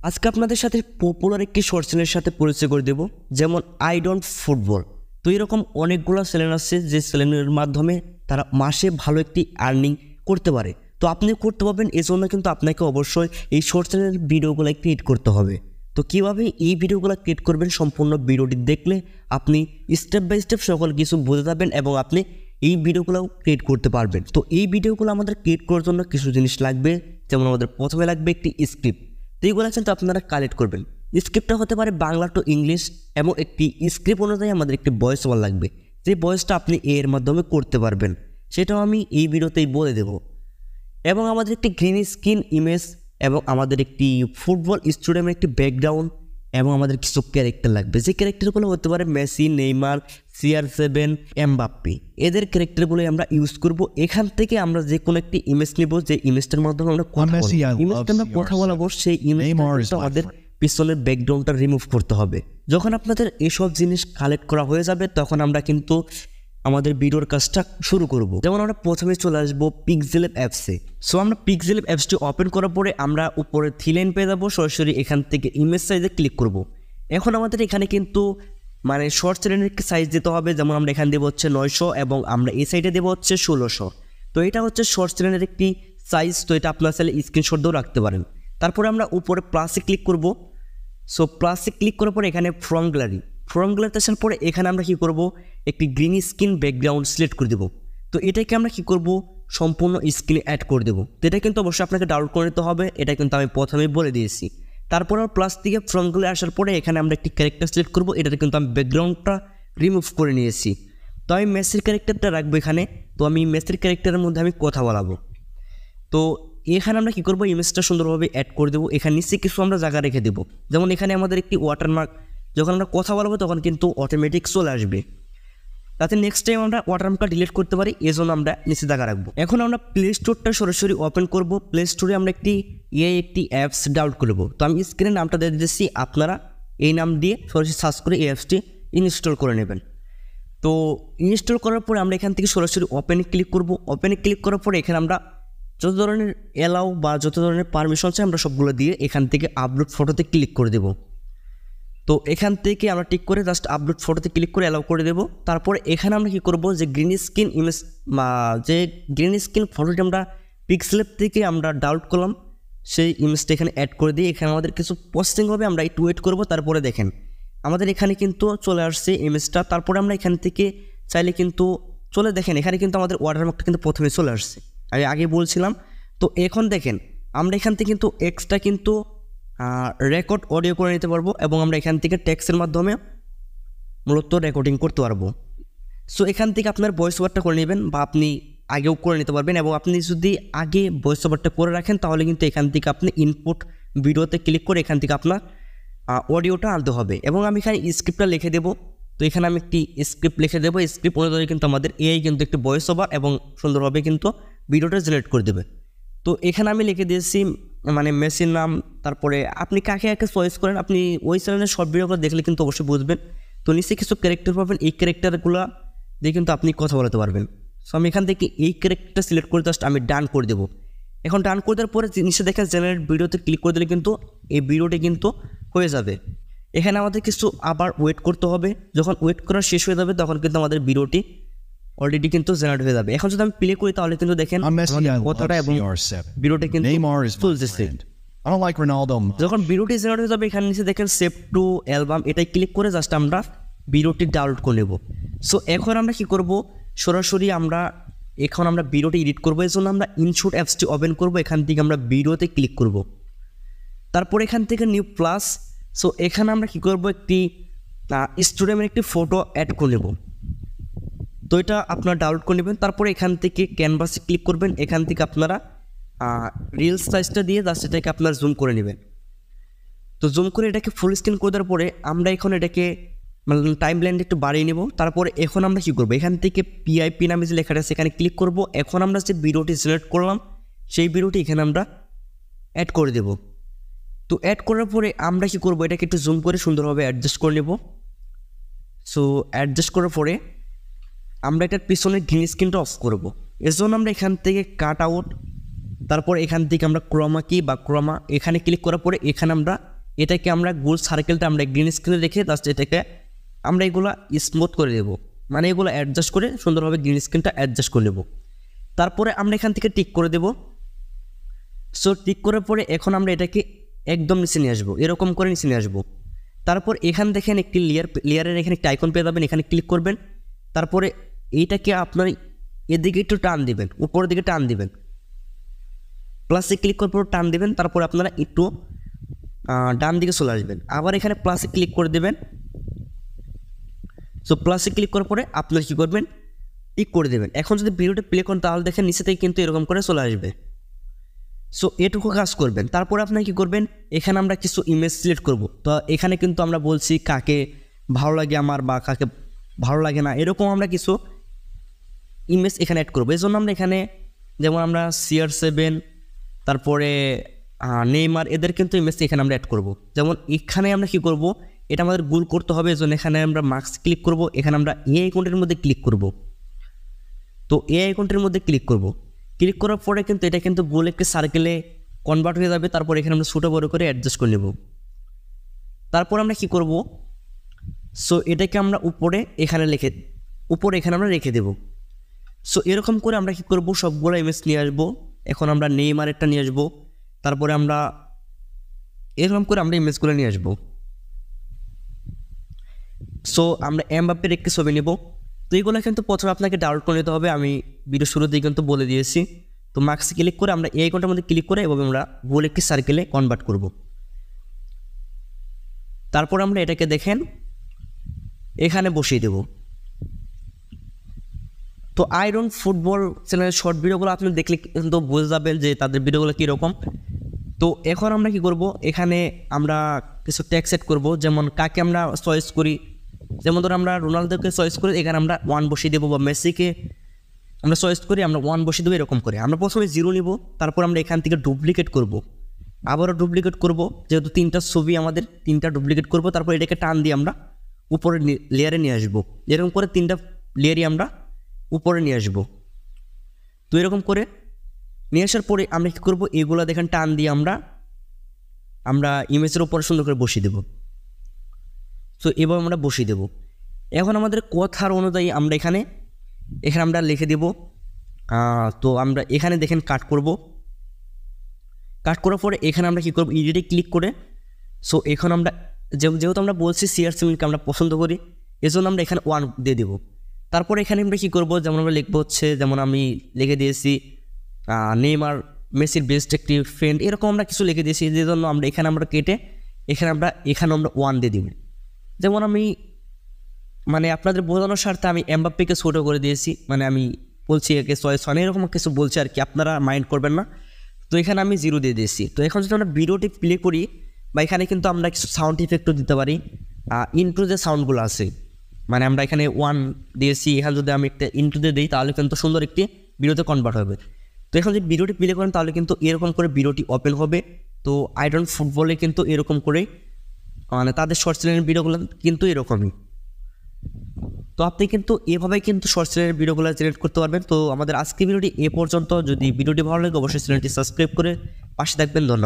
আজকে আপনাদের সাথে পপুলার একটি শর্ট চ্যানেলের সাথে পরিচয় করে দেব, যেমন আই ডোন্ট ফুটবল। তো এরকম অনেকগুলো চ্যানেল আছে যে চ্যানেলের মাধ্যমে তারা মাসে ভালো একটি আর্নিং করতে পারে। তো আপনি করতে পারবেন, এজন্য কিন্তু আপনাকে অবশ্যই এই শর্ট চ্যানেলের ভিডিওগুলো ক্রিয়েট করতে হবে। তো কীভাবে এই ভিডিওগুলো ক্রিয়েট করবেন, সম্পূর্ণ ভিডিওটি দেখলে আপনি স্টেপ বাই স্টেপ সকল কিছু বুঝে যাবেন এবং আপনি এই ভিডিওগুলো ক্রিয়েট করতে পারবেন। তো এই ভিডিওগুলো আমাদের ক্রিয়েট করার জন্য কিছু জিনিস লাগবে, যেমন আমাদের প্রথমে লাগবে একটি স্ক্রিপ্ট। তো এইগুলো কিন্তু আপনারা কালেক্ট করবেন। স্ক্রিপ্টটা হতে পারে বাংলা টু ইংলিশ, এবং একটি স্ক্রিপ্ট অনুযায়ী আমাদের একটি ভয়েস ওভার লাগবে, যে ভয়েসটা আপনি এর মাধ্যমে করতে পারবেন, সেটাও আমি এই ভিডিওতেই বলে দেব। এবং আমাদের একটি গ্রিন স্ক্রিন ইমেজ, এবং আমাদের একটি ফুটবল স্টেডিয়ামের একটি ব্যাকগ্রাউন্ড, এবং আমাদের কিছু ক্যারেক্টার লাগবে। যে ক্যারেক্টারগুলো হতে পারে মেসি, নেইমার, CR7, এমবাপ্পে, এদের ক্যারেক্টারগুলো আমরা ইউজ করব। এখান থেকে আমরা যে কোনো একটি ইমেজ নিব, যে ইমেজটার মাধ্যমে আমরা কথা বলবো, সেই ইমেজটা আমাদের পিছনের ব্যাকগ্রাউন্ডটা রিমুভ করতে হবে। যখন আপনাদের এসব জিনিস কালেক্ট করা হয়ে যাবে, তখন আমরা কিন্তু আমাদের ভিডিওর কাজটা শুরু করব। যেমন আমরা প্রথমে চলে আসবো পিক্সেলএপ অ্যাপসে। সো আমরা পিক্সেলএপ অ্যাপসটি ওপেন করার পরে আমরা উপরে থ্রি লাইন পেয়ে যাবো, সরাসরি এখান থেকে ইমেজ সাইজে ক্লিক করব। এখন আমাদের এখানে কিন্তু শর্ট চ্যানেলের সাইজ দিতে হবে। যেমন আমরা এখানে দেবো হচ্ছে 900, এবং আমরা এই সাইডে দেবো হচ্ছে 1600। তো এটা হচ্ছে শর্ট চ্যানেলের একটি সাইজ। তো এটা আপনার চাইলে স্ক্রিনশট দিয়েও রাখতে পারেন। তারপরে আমরা উপরে প্লাসে ক্লিক করব। সো প্লাসে ক্লিক করার পরে এখানে ফ্রম গ্যালারিতে আসার পরে এখানে আমরা কী করব, একটি গ্রিন স্ক্রিন ব্যাকগ্রাউন্ড সিলেক্ট করে দেবো। তো এটাকে আমরা কী করব, সম্পূর্ণ স্ক্রিনে অ্যাড করে দেবো। তো এটা কিন্তু অবশ্যই আপনাকে ডাউনলোড করে নিতে হবে, এটা কিন্তু আমি প্রথমেই বলে দিয়েছি। তারপর প্লাস থেকে ফ্রম গ্যালারি আসার পরে এখানে আমরা একটি ক্যারেক্টার সিলেক্ট করবো। এটাতে কিন্তু আমি ব্যাকগ্রাউন্ডটা রিমুভ করে নিয়েছি। তো আমি মেসির ক্যারেক্টারটা রাখবো এখানে। তো আমি মেসির ক্যারেক্টারের মধ্যে আমি কথা বলাবো। তো এখানে আমরা কী করবো, ইমেজটা সুন্দরভাবে অ্যাড করে দেবো। এখানে নিচে কিছু আমরা জায়গা রেখে দেবো। যেমন এখানে আমাদের একটি ওয়াটারমার্ক, যখন আমরা কথা বলবো তখন কিন্তু অটোমেটিক চলে আসবে। তাতে নেক্সট টাইম আমরা ওয়াটারমার্কটা ডিলিট করতে পারি, এই জন্য আমরা নিচে জায়গা রাখবো। এখন আমরা প্লে স্টোরটা সরাসরি ওপেন করব। প্লে স্টোরে আমরা একটি অ্যাপস ডাউনলোড করবো। তো আমি স্ক্রিনের নামটা দিয়ে দিচ্ছি, আপনারা এই নাম দিয়ে সরাসরি সার্চ করে এই অ্যাপসটি ইনস্টল করে নেবেন। তো ইনস্টল করার পরে আমরা এখান থেকে সরাসরি ওপেনে ক্লিক করব। ওপেনে ক্লিক করার পরে এখানে আমরা যত ধরনের অ্যালাউ বা যত ধরনের পারমিশন চাই আমরা সবগুলো দিয়ে এখান থেকে আপলোড ফটোতে ক্লিক করে দেব। তো এখান থেকে আমরা টিক করে জাস্ট আপলোড ফটোতে ক্লিক করে অ্যালাউ করে দেব। তারপরে এখানে আমরা কী করব, যে গ্রিন স্ক্রিন ইমেজ যে গ্রিন স্ক্রিন ফটোটি আমরা পিক্সেলএপ থেকে আমরা ডাউনলোড করলাম, সেই ইমেজটা এখানে অ্যাড করে দিয়ে এখানে আমাদের কিছু প্রসেসিং হবে, আমরা একটু ওয়েট করব। তারপরে দেখেন আমাদের এখানে কিন্তু চলে আসছে ইমেজটা। তারপরে আমরা এখান থেকে চাইলে কিন্তু দেখেন এখানে কিন্তু আমাদের ওয়াটারমার্কটা কিন্তু প্রথমে চলে আসছে, আমি আগে বলছিলাম। তো এখন দেখেন আমরা এখান থেকে কিন্তু এক্সট্রা কিন্তু রেকর্ড অডিও করে নিতে পারবো, এবং আমরা এখান থেকে টেক্সটের মাধ্যমে মূলত রেকর্ডিং করতে পারবো। সো এখান থেকে আপনার ভয়েস ওভারটা করে নেবেন, বা আপনি আগেও করে নিতে পারবেন। এবং আপনি যদি আগে ভয়েস ওভারটা করে রাখেন, তাহলে কিন্তু এখান থেকে আপনি ইনপুট ভিডিওতে ক্লিক করে এখান থেকে আপনার অডিওটা আনতে হবে। এবং আমি এখানে স্ক্রিপ্টটা লিখে দেবো। তো এখানে আমি একটি স্ক্রিপ্ট লিখে দেবো। স্ক্রিপ্ট অনুযায়ী কিন্তু আমাদের এআই কিন্তু একটি ভয়েস ওভার এবং সুন্দরভাবে কিন্তু ভিডিওটা জেনারেট করে দেবে। তো এখানে আমি লিখে দিয়েছি মেসির নাম। তারপরে আপনি কাকে চয়েস করেন, আপনি ওই চ্যানেলের শর্ট ভিডিওগুলো দেখলে কিন্তু অবশ্যই বুঝবেন। তো নিচে কিছু ক্যারেক্টার পাবেন, এই ক্যারেক্টারগুলো দিয়ে কিন্তু আপনি কথা বলতে পারবেন। সো আমি এখান থেকে এই ক্যারেক্টারটা সিলেক্ট করে জাস্ট আমি ডান করে দেবো। এখন ডান করে দেওয়ার পরে নিচে দেখেন জেনারেট ভিডিওতে ক্লিক করে দিলে কিন্তু এই ভিডিওটি কিন্তু হয়ে যাবে। এখানে আমাদের কিছু আবার ওয়েট করতে হবে। যখন ওয়েট করা শেষ হয়ে যাবে তখন কিন্তু আমাদের ভিডিওটি অলরেডি কিন্তু জেনারেট হয়ে যাবে। এখন যদি আমি প্লে করি তাহলে কিন্তু দেখেন কথাটা এবং ভিডিওটি কিন্তু চলতেছে। যখন ভিডিওটি জেনারেট হয়ে যাবে, এখানে নিচে দেখেন সেভ টু অ্যালবাম, এটাই ক্লিক করে জাস্ট আমরা ভিডিওটি ডাউনলোড করে নেব। সো এখন আমরা কী করব, সরাসরি আমরা ভিডিওটি এডিট করবো। এই জন্য আমরা ইনশুট অ্যাপসটি ওপেন করব। এখান থেকে আমরা ভিডিওতে ক্লিক করব। তারপর এখান থেকে নিউ প্লাস। সো এখানে আমরা কী করব, একটি স্টুডিয়ামের একটি ফটো অ্যাড করে নেব। তো এটা আপনারা ডাউনলোড করে নেবেন। তারপরে এখান থেকে ক্যানভাসে ক্লিক করবেন। এখান থেকে আপনারা রিলস সাইজটা দিয়ে জাস্ট এটাকে আপনারা জুম করে নেবেন। তো জুম করে এটাকে ফুল স্ক্রিন করে দেওয়ার পরে আমরা এখন এটাকে টাইম লাইনটা একটু বাড়িয়ে নেব। তারপরে এখন আমরা কী করবো, এখান থেকে PIP নামে যে লেখাটা আছে এখানে ক্লিক করব। এখন আমরা যে ভিডিওটি সিলেক্ট করলাম সেই ভিডিওটি এখানে আমরা অ্যাড করে দেব। তো অ্যাড করার পরে আমরা কী করবো, এটাকে একটু জুম করে সুন্দরভাবে অ্যাডজাস্ট করে নেব। সো অ্যাডজাস্ট করার পরে আমরা এটার পিছনের গ্রিন স্ক্রিনটা অফ করব। এর জন্য আমরা এখান থেকে কাট আউট, তারপর এখান থেকে আমরা ক্রমা কি বা ক্রমা এখানে ক্লিক করার পরে এখানে আমরা এটাকে আমরা গোল সার্কেলটা আমরা গ্রিন স্ক্রিনে রেখে জাস্ট এটাকে আমরা এগুলো স্মুথ করে দেবো, মানে এগুলো অ্যাডজাস্ট করে সুন্দরভাবে গ্রিন স্ক্রিনটা অ্যাডজাস্ট করে নেব। তারপরে আমরা এখান থেকে টিক করে দেব। সো টিক করার পরে এখন আমরা এটাকে একদম নিচে নিয়ে আসবো, এরকম করে নিচে নিয়ে আসবো। তারপর এখান দেখেন একটি লেয়ারের এখানে একটি আইকন পেয়ে যাবেন, এখানে ক্লিক করবেন। তারপরে এইটাকে আপনার এদিকে একটু টান দিবেন, উপরের দিকে টান দিবেন, প্লাসে ক্লিক করার পর টান দিবেন। তারপরে আপনারা একটু ডান দিকে চলে আসবেন, আবার এখানে প্লাসে ক্লিক করে দেবেন। সো প্লাসে ক্লিক করার পরে আপনারা কী করবেন, টিক করে দেবেন। এখন যদি ভিডিওটা প্লে করেন তাহলে দেখেন নিচে থেকে কিন্তু এরকম করে চলে আসবে। সো এটুকু কাজ করবেন। তারপরে আপনারা কী করবেন, এখানে আমরা কিছু ইমেজ সিলেক্ট করব। তো এখানে কিন্তু আমরা বলছি কাকে ভালো লাগে আমার বা কাকে ভালো লাগে না, এরকম আমরা কিছু ইমেজ এখানে অ্যাড করবো। এই জন্য আমরা এখানে যেমন আমরা CR7 তারপরে নেইমার এদের কিন্তু ইমেজ এখানে আমরা অ্যাড করব। যেমন এখানে আমরা কী করব, এটা আমাদের গোল করতে হবে, এই জন্য এখানে আমরা মার্কস ক্লিক করব। এখানে আমরা এই আইকনটির মধ্যে ক্লিক করব। তো এই আইকনটির মধ্যে ক্লিক করব, ক্লিক করার পরে কিন্তু এটা কিন্তু গোল একটি সার্কেলে কনভার্ট হয়ে যাবে। তারপর এখানে আমরা ছোটো বড়ো করে অ্যাডজাস্ট করে নেব। তারপর আমরা কী করব, সো এটাকে আমরা উপরে এখানে আমরা রেখে দেব। সো এরকম করে আমরা কী করব, সবগুলো ইমেজ নিয়ে আসবো। এখন আমরা নেইমারেরটা নিয়ে আসবো, তারপরে আমরা এরকম করে আমরা ইমেজগুলো নিয়ে আসবো। সো আমরা এমবাপ্পের একটি ছবি নেব। তো এইগুলো কিন্তু প্রথমে আপনাকে ডাউনলোড করে নিতে হবে, আমি ভিডিও শুরুতেই কিন্তু বলে দিয়েছি। তো মার্কসে ক্লিক করে আমরা এই আইকনটার মধ্যে ক্লিক করে এবং আমরা গোল একটি সার্কেলে কনভার্ট করব। তারপর আমরা এটাকে দেখেন এখানে বসিয়ে দেব। তো আইডন ফুটবল চ্যানেলের শর্ট ভিডিওগুলো আপনি দেখলে কিন্তু বুঝে যাবেন যে তাদের ভিডিওগুলো কীরকম। তো এখন আমরা কি করব, এখানে আমরা কিছু ট্যাগ সেট করব, যেমন কাকে আমরা চয়েস করি। যেমন ধরো আমরা রোনালদোকে চয়েস করি, এখানে আমরা 1 বসিয়ে দেবো, বা মেসিকে আমরা চয়েস করি আমরা 1 বসিয়ে দেবো, এরকম করে। আমরা প্রথমে 0 নিব, তারপর আমরা এখান থেকে ডুপ্লিকেট করব, আবারও ডুপ্লিকেট করব, যেহেতু 3টা ছবি আমাদের 3টা ডুপ্লিকেট করব। তারপর এটাকে টান দিয়ে আমরা উপরে লেয়ারে নিয়ে আসবো, এরকম করে 3টা লেয়ারই আমরা উপরে নিয়ে আসবো। তো এরকম করে নিয়ে আসার পরে আমরা কী করবো, এগুলো দেখেন টান দিয়ে আমরা ইমেজের উপরে সুন্দর করে বসিয়ে দেব। সো এবার আমরা বসিয়ে দেব। এখন আমাদের কথার অনুযায়ী আমরা এখানে আমরা লিখে দেব। তো আমরা এখানে দেখেন কাট করব, কাট করার পরে এখানে আমরা কী করবো, এডিটে ক্লিক করে। সো এখন আমরা যেহেতু আমরা বলছি CR7কে আমরা পছন্দ করি, এজন্য আমরা এখানে 1 দিয়ে দেবো। তারপর এখানে আমরা কী করবো, যেমন আমরা লিখবো হচ্ছে, যেমন আমি লিখে দিয়েছি নেইমার মেসির বেস্ট একটি ফ্রেন্ড, এরকম আমরা কিছু লিখে দিয়েছি। যে জন্য আমরা এখানে কেটে এখানে আমরা 1 দিয়ে দিব। যেমন আমি মানে আপনাদের বোঝানোর স্বার্থে আমি এমবাপ্পেকে ছোটো করে দিয়েছি, মানে আমি বলছি একে চয়েস হয় না, এরকম কিছু বলছি আর কি, আপনারা মাইন্ড করবেন না। তো এখানে আমি 0 দিয়ে দিয়েছি। তো এখন যদি আমরা ভিডিওটি প্লে করি, বা এখানে কিন্তু আমরা কিছু সাউন্ড ইফেক্টও দিতে পারি, ইন্ট্রো যে সাউন্ডগুলো আছে, মানে আমরা এখানে 1 দিয়েছি, এখানে যদি আমি একটা ইন্ট্রো দিয়ে দিই তাহলে কিন্তু সুন্দর একটি ভিডিওতে কনভার্ট হবে। তো এখন যদি ভিডিওটি প্লে করেন তাহলে কিন্তু এরকম করে ভিডিওটি ওপেন হবে। তো আইডন ফুটবলে কিন্তু এরকম করেই মানে তাদের শর্ট চ্যানেলের ভিডিওগুলো কিন্তু এরকমই। তো আপনি কিন্তু এভাবেই কিন্তু শর্ট চ্যানেলের ভিডিওগুলো জেনারেট করতে পারবেন। তো আমাদের আজকের ভিডিওটি এ পর্যন্ত। যদি ভিডিওটি ভালো লাগে অবশ্যই চ্যানেলটি সাবস্ক্রাইব করে পাশে থাকবেন। ধন্যবাদ।